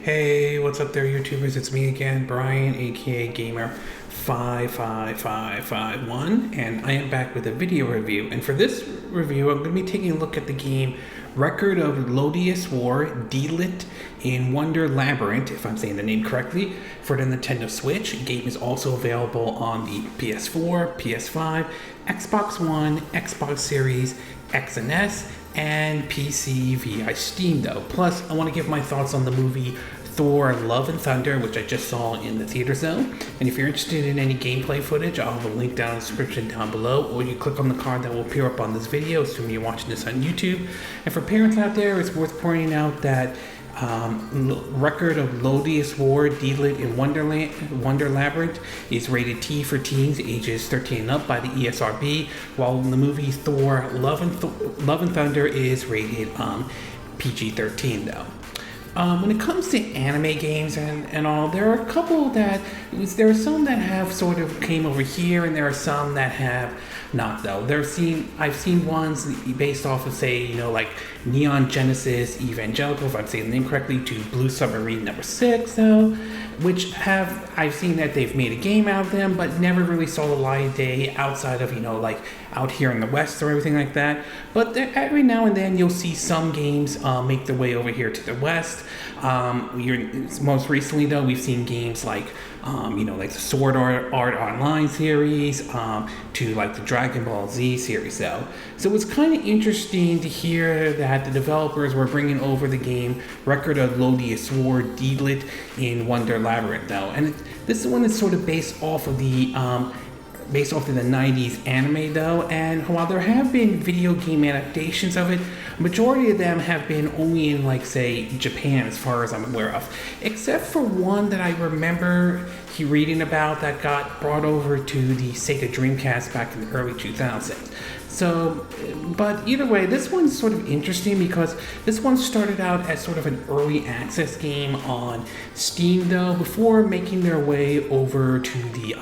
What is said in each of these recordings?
Hey, what's up there, YouTubers? It's me again, Brian, aka Gamer55551, and I am back with a video review. And for this review, I'm going to be taking a look at the game Record of Lodoss War, Deedlit in Wonder Labyrinth, if I'm saying the name correctly, for the Nintendo Switch. The game is also available on the PS4, PS5, Xbox One, Xbox Series X and S, and PC via Steam though. Plus, I want to give my thoughts on the movie Thor, Love and Thunder, which I just saw in the theater zone. And if you're interested in any gameplay footage, I'll have a link down in the description down below, or you click on the card that will appear up on this video, assuming you're watching this on YouTube. And for parents out there, it's worth pointing out that Record of Lodoss War, Deedlit in Wonder Labyrinth is rated T for teens ages 13 and up by the ESRB, while the movie Thor, Love and Thunder is rated PG-13 though. When it comes to anime games and all, there are a couple there are some that have sort of came over here, and there are some that have not though. I've seen ones based off of, say, like Neon Genesis Evangelical, if I'm saying the name correctly, to Blue Submarine #6 though, which I've seen that they've made a game out of them, but never really saw the light of day outside of, like out here in the West or everything like that. But every now and then you'll see some games make their way over here to the West. Most recently though, we've seen games like like the Sword Art Online series, to like the Dragon Ball Z series though. So it was kind of interesting to hear that the developers were bringing over the game Record of Lodoss War, Deedlit in Wonder Labyrinth though. And this one is sort of based off of the 90s anime though, and while there have been video game adaptations of it, majority of them have been only in, like, say, Japan as far as I'm aware of, except for one that I remember reading about that got brought over to the Sega Dreamcast back in the early 2000s. So, but either way, this one's sort of interesting because this one started out as sort of an early access game on Steam though, before making their way over to the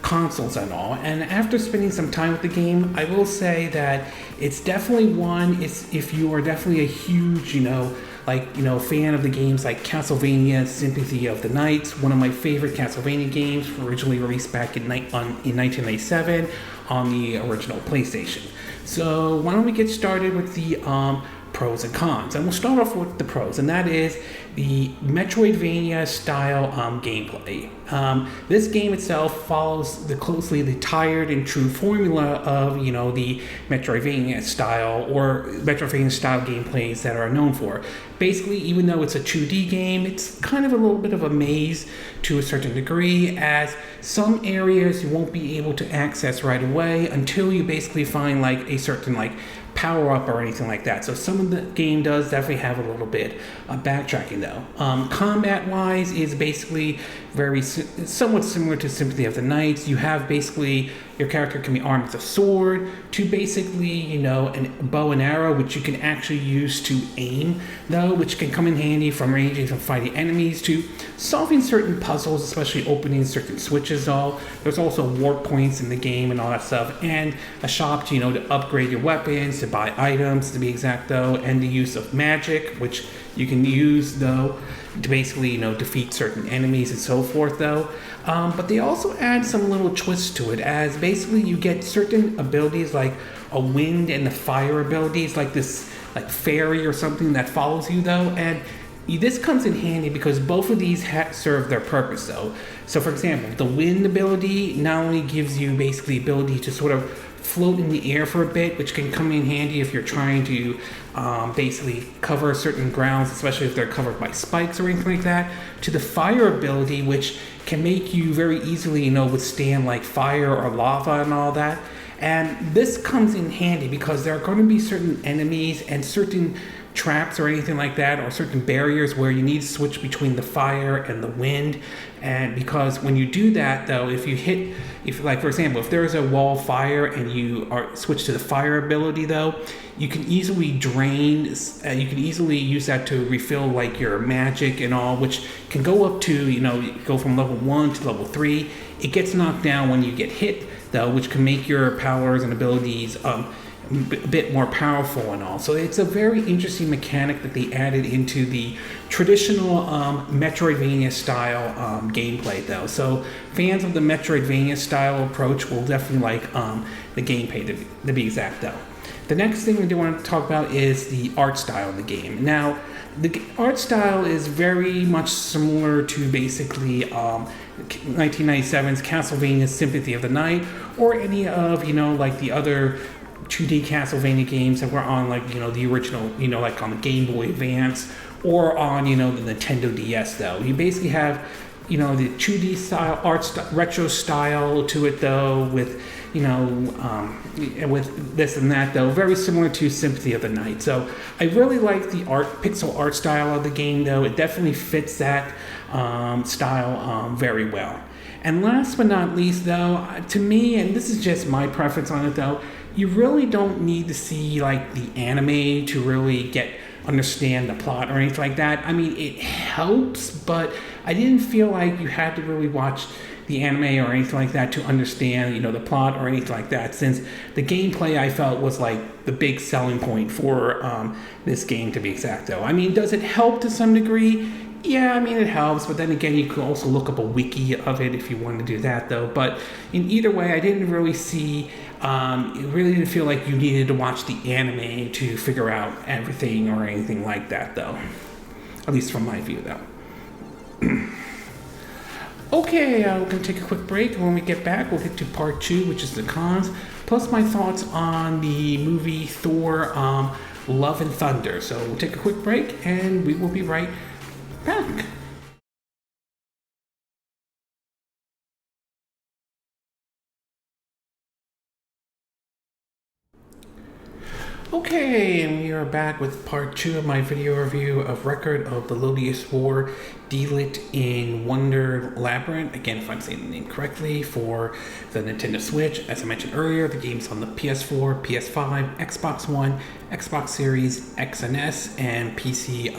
consoles and all. And after spending some time with the game, I will say that it's definitely one, if you are definitely a huge, fan of the games like Castlevania Symphony of the Night, one of my favorite Castlevania games, originally released back in 1997 on the original PlayStation. So why don't we get started with the pros and cons, and we'll start off with the pros, and that is the Metroidvania style gameplay. This game itself follows closely the tired and true formula of the Metroidvania style gameplays that are known for. Basically, even though it's a 2D game, it's kind of a little bit of a maze to a certain degree, as some areas you won't be able to access right away until you basically find like a certain power up or anything like that. So some of the game does definitely have a little bit of backtracking though. Combat wise is basically somewhat similar to Symphony of the Night. You have basically your character can be armed with a sword, to basically a bow and arrow, which you can actually use to aim though, which can come in handy from ranging from fighting enemies to solving certain puzzles, especially opening certain switches though. There's also warp points in the game and all that stuff, and a shop to to upgrade your weapons, to buy items to be exact though, and the use of magic, which you can use though to basically defeat certain enemies and so forth though. But they also add some little twists to it, as basically you get certain abilities like a wind and the fire abilities, like this fairy or something that follows you though, and this comes in handy because both of these serve their purpose though. So for example, the wind ability not only gives you basically ability to sort of float in the air for a bit, which can come in handy if you're trying to basically cover certain grounds, especially if they're covered by spikes or anything like that, to the fire ability, which can make you very easily withstand like fire or lava and all that. And this comes in handy because there are going to be certain enemies and certain traps or anything like that, or certain barriers where you need to switch between the fire and the wind. And because when you do that though, if like for example, if there is a wall of fire and you switch to the fire ability though, you can easily use that to refill like your magic and all, which can go up to go from level 1 to level 3. It gets knocked down when you get hit though, which can make your powers and abilities a bit more powerful and all. So it's a very interesting mechanic that they added into the traditional Metroidvania style gameplay though. So fans of the Metroidvania style approach will definitely like the gameplay to be exact though. The next thing we do want to talk about is the art style of the game. Now, the art style is very much similar to basically 1997's Castlevania Symphony of the Night, or any of, like the other 2D Castlevania games that were on, like, the original, like on the Game Boy Advance, or on, the Nintendo DS, though. You basically have, the 2D style, retro style to it, though, with, with this and that, though, very similar to Symphony of the Night. So I really like the pixel art style of the game, though. It definitely fits that style very well. And last but not least, though, to me, and this is just my preference on it, though, you really don't need to see like the anime to really understand the plot or anything like that. I mean, it helps, but I didn't feel like you had to really watch the anime or anything like that to understand, the plot or anything like that, since the gameplay I felt was like the big selling point for this game, to be exact, though. I mean, does it help to some degree? Yeah, I mean, it helps, but then again, you could also look up a wiki of it if you want to do that, though. But in either way, I didn't really see, it really didn't feel like you needed to watch the anime to figure out everything or anything like that, though. At least from my view, though. Okay, we're going to take a quick break. When we get back, we'll get to part 2, which is the cons, plus my thoughts on the movie Thor, Love and Thunder. So we'll take a quick break, and we will be right back. Okay, and we are back with part 2 of my video review of Record of the Lodoss War, Deedlit in Wonder Labyrinth. Again, if I'm saying the name correctly, for the Nintendo Switch. As I mentioned earlier, the game's on the PS4, PS5, Xbox One, Xbox Series X and S, and PC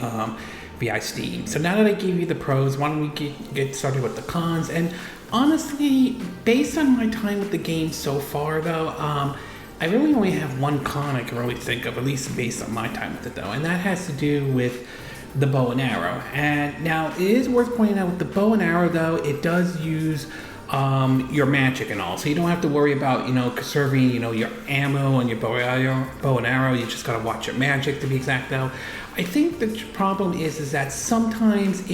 via Steam. So now that I gave you the pros, why don't we get started with the cons? And honestly, based on my time with the game so far, though, I really only have one con I can really think of, at least based on my time with it, though, and that has to do with the bow and arrow. And now, it is worth pointing out with the bow and arrow, though, it does use your magic and all, so you don't have to worry about, conserving, your ammo and your bow and arrow. You just gotta watch your magic, to be exact, though. I think the problem is that sometimes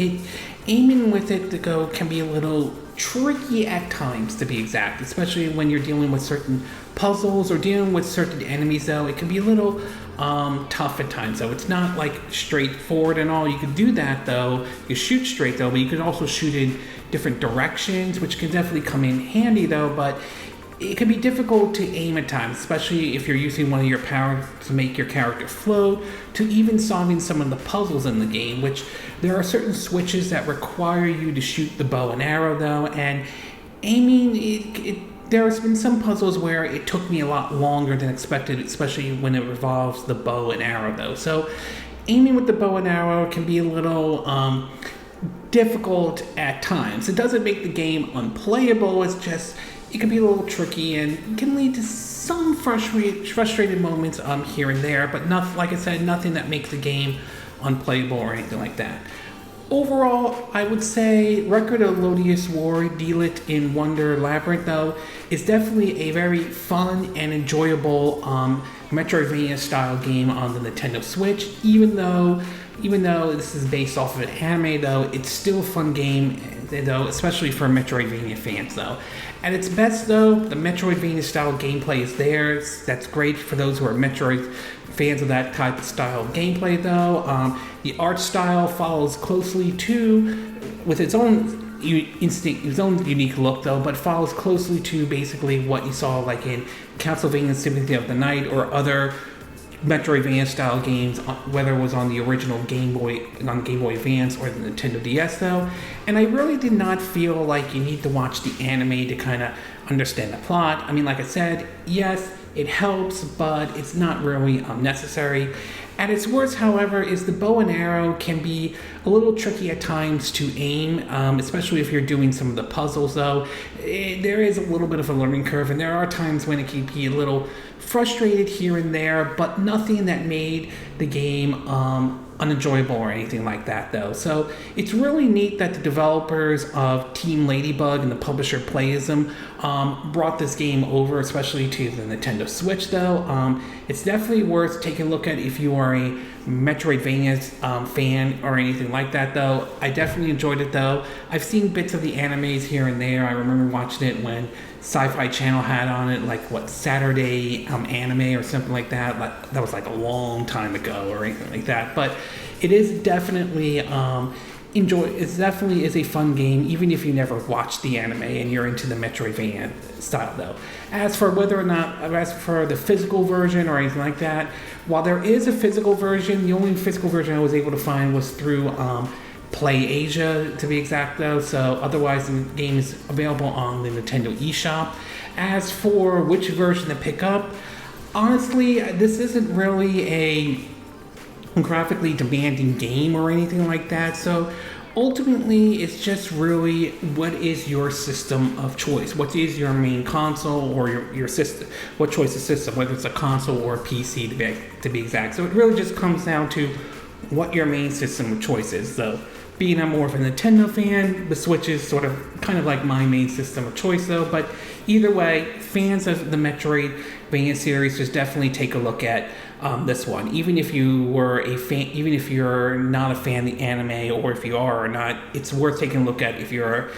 aiming with it to go can be a little tricky at times, to be exact, especially when you're dealing with certain puzzles or dealing with certain enemies, though. It can be a little tough at times, though. It's not like straightforward and all. You can do that, though. You shoot straight, though, but you can also shoot in different directions, which can definitely come in handy, though. But it can be difficult to aim at times, especially if you're using one of your powers to make your character float, to even solving some of the puzzles in the game, which there are certain switches that require you to shoot the bow and arrow, though, and aiming, there has been some puzzles where it took me a lot longer than expected, especially when it involves the bow and arrow, though. So aiming with the bow and arrow can be a little difficult at times. It doesn't make the game unplayable, it's just it can be a little tricky and can lead to some frustrated moments here and there, but not, like I said, nothing that makes the game unplayable or anything like that. Overall, I would say Record of Lodoss War, Deedlit in Wonder Labyrinth, though, is definitely a very fun and enjoyable Metroidvania style game on the Nintendo Switch. Even though this is based off of an anime, though, it's still a fun game, though, especially for Metroidvania fans, though. At its best, though, the Metroidvania style gameplay is there. That's great for those who are Metroid fans of that type of style of gameplay, though. The art style follows closely with its own its own unique look, though, but follows closely to basically what you saw like in Castlevania Symphony of the Night or other Metroidvania style games, whether it was on the original Game Boy Advance or the Nintendo DS, though. And I really did not feel like you need to watch the anime to kind of understand the plot. I mean, like I said, yes, it helps, but it's not really necessary. At its worst, however, is the bow and arrow can be a little tricky at times to aim, especially if you're doing some of the puzzles, though. There is a little bit of a learning curve, and there are times when it can be a little frustrated here and there, but nothing that made the game unenjoyable or anything like that, though. So it's really neat that the developers of Team Ladybug and the publisher Playism brought this game over, especially to the Nintendo Switch, though. It's definitely worth taking a look at if you are a Metroidvania fan or anything like that, though. I definitely enjoyed it, though. I've seen bits of the animes here and there. I remember watching it when Sci-Fi Channel had on it, like, Saturday anime or something like that. That was like a long time ago or anything like that. But it is definitely it definitely is a fun game, even if you never watched the anime and you're into the Metroidvania style, though. As for the physical version or anything like that, while there is a physical version, the only physical version I was able to find was through Playism, to be exact, though. So otherwise, the game is available on the Nintendo eShop. As for which version to pick up, honestly, this isn't really a graphically demanding game or anything like that. So ultimately, it's just really what is your system of choice? What is your main console or your system? What choice of system, whether it's a console or a PC to be exact. So it really just comes down to what your main system of choice is. So being I'm more of a Nintendo fan, the Switch is sort of kind of like my main system of choice, though. But either way, fans of the Metroidvania series just definitely take a look at this one. Even if you were a fan, even if you're not a fan of the anime, or if you are or not, it's worth taking a look at if you're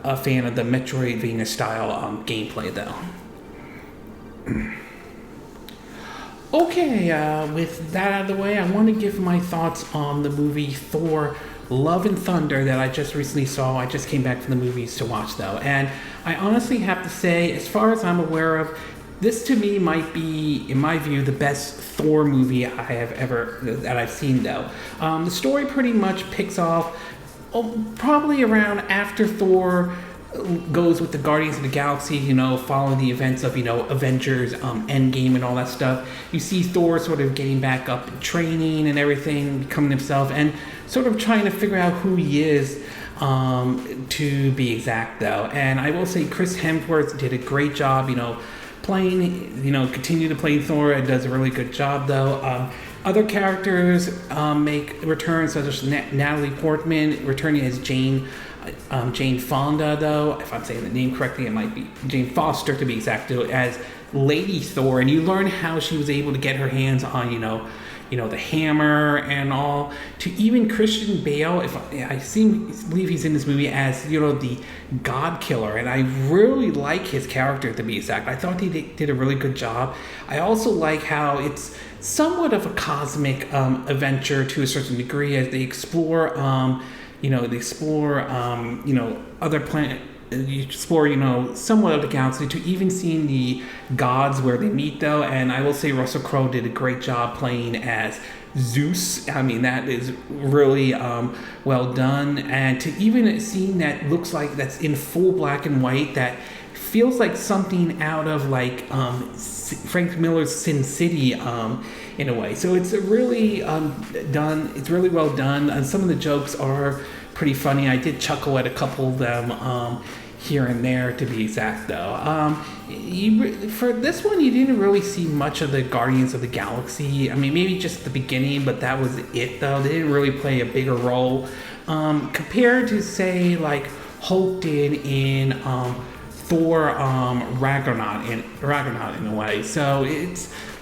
a fan of the Metroidvania style gameplay, though. Okay, with that out of the way, I want to give my thoughts on the movie Thor: Love and Thunder that I just recently saw. I just came back from the movies to watch, though, and I honestly have to say, as far as I'm aware of, this to me might be, in my view, the best Thor movie that I've seen, though. The story pretty much picks off probably around after Thor goes with the Guardians of the Galaxy, following the events of, Avengers, Endgame and all that stuff. You see Thor sort of getting back up in training and everything, becoming himself, and sort of trying to figure out who he is, to be exact, though. And I will say Chris Hemsworth did a great job, continue to play Thor. It does a really good job, though. Other characters make returns, such as Natalie Portman returning as Jane Fonda, though. If I'm saying the name correctly, it might be Jane Foster, to be exact, as Lady Thor. And you learn how she was able to get her hands on, the hammer and all, to even Christian Bale. If I believe he's in this movie as, the God Killer, and I really like his character, to be exact. I thought he did a really good job. I also like how it's somewhat of a cosmic adventure to a certain degree, as they explore, other planets. You explore, somewhat of the galaxy, to even seeing the gods where they meet, though. And I will say Russell Crowe did a great job playing as Zeus. I mean, that is really well done. And to even seeing that looks like that's in full black and white, that feels like something out of Frank Miller's Sin City in a way. So it's really done. It's really well done. And some of the jokes are pretty funny. I did chuckle at a couple of them here and there, to be exact, though. For this one, you didn't really see much of the Guardians of the Galaxy. I mean, maybe just at the beginning, but that was it, though. They didn't really play a bigger role compared to, say, like Hulk did in Thor Ragnarok in a way. So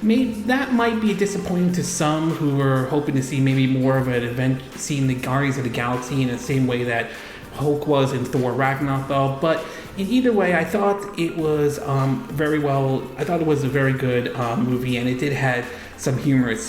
that might be disappointing to some who were hoping to see maybe more of an event, seeing the Guardians of the Galaxy in the same way that Hulk was in Thor Ragnarok, though. But in either way, I thought it was very well. I thought it was a very good movie, and it did have some humorous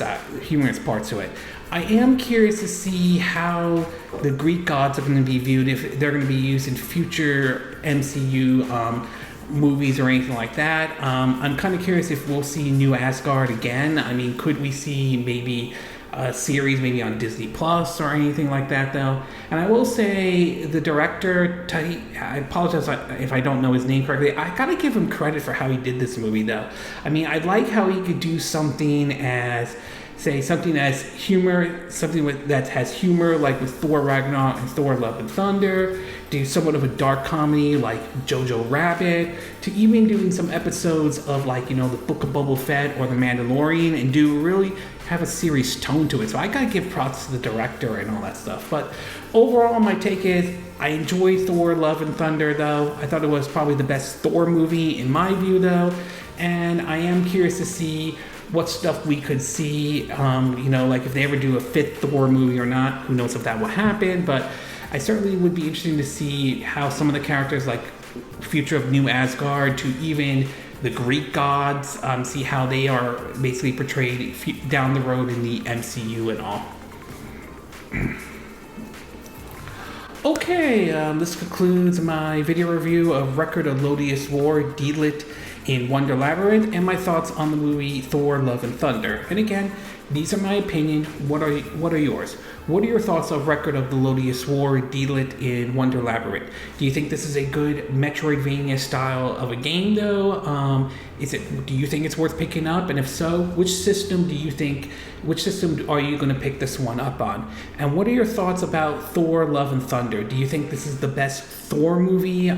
parts to it. I am curious to see how the Greek gods are going to be viewed, if they're going to be used in future MCU movies or anything like that. I'm kind of curious if we'll see New Asgard again. I mean, could we see maybe a series maybe on Disney Plus or anything like that, though? And I will say the director, I apologize if I don't know his name correctly. I gotta give him credit for how he did this movie, though. I mean, I like how he could do something as say something as humor, that has humor like with Thor Ragnarok and Thor Love and Thunder, do somewhat of a dark comedy like Jojo Rabbit, to even doing some episodes of like, the Book of Boba Fett or The Mandalorian, and do really have a serious tone to it. So I gotta give props to the director and all that stuff. But overall, my take is I enjoyed Thor Love and Thunder though. I thought it was probably the best Thor movie in my view though. And I am curious to see what stuff we could see, like if they ever do a 5th Thor movie or not. Who knows if that will happen, but I certainly would be interested to see how some of the characters like Future of New Asgard to even the Greek gods, see how they are basically portrayed down the road in the MCU and all. Okay, this concludes my video review of Record of Lodoss War, Deedlit in Wonder Labyrinth, and my thoughts on the movie Thor Love and Thunder. And again, these are my opinion. What are yours? What are your thoughts of Record of the Lodoss War, Deedlit in Wonder Labyrinth? Do you think this is a good Metroidvania style of a game though? Do you think it's worth picking up? And if so, which system are you going to pick this one up on? And what are your thoughts about Thor Love and Thunder? Do you think this is the best Thor movie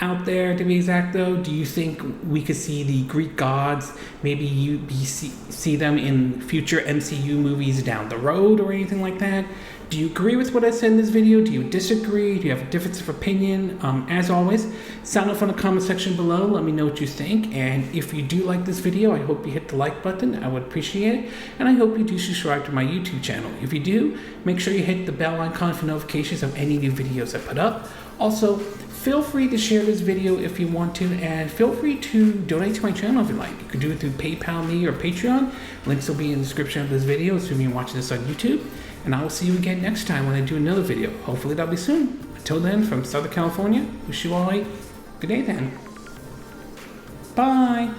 out there, to be exact though? Do you think we could see the Greek gods, maybe see them in future MCU movies down the road or anything like that? Do you agree with what I said in this video? Do you disagree? Do you have a difference of opinion? As always, sound off in the comment section below. Let me know what you think. And if you do like this video, I hope you hit the like button. I would appreciate it. And I hope you do subscribe to my YouTube channel. If you do, make sure you hit the bell icon for notifications of any new videos I put up. Also, feel free to share this video if you want to, and feel free to donate to my channel if you like. You can do it through PayPal me or Patreon. Links will be in the description of this video, assuming you're watching this on YouTube. And I will see you again next time when I do another video. Hopefully that'll be soon. Until then, from Southern California, wish you all a good day then. Bye!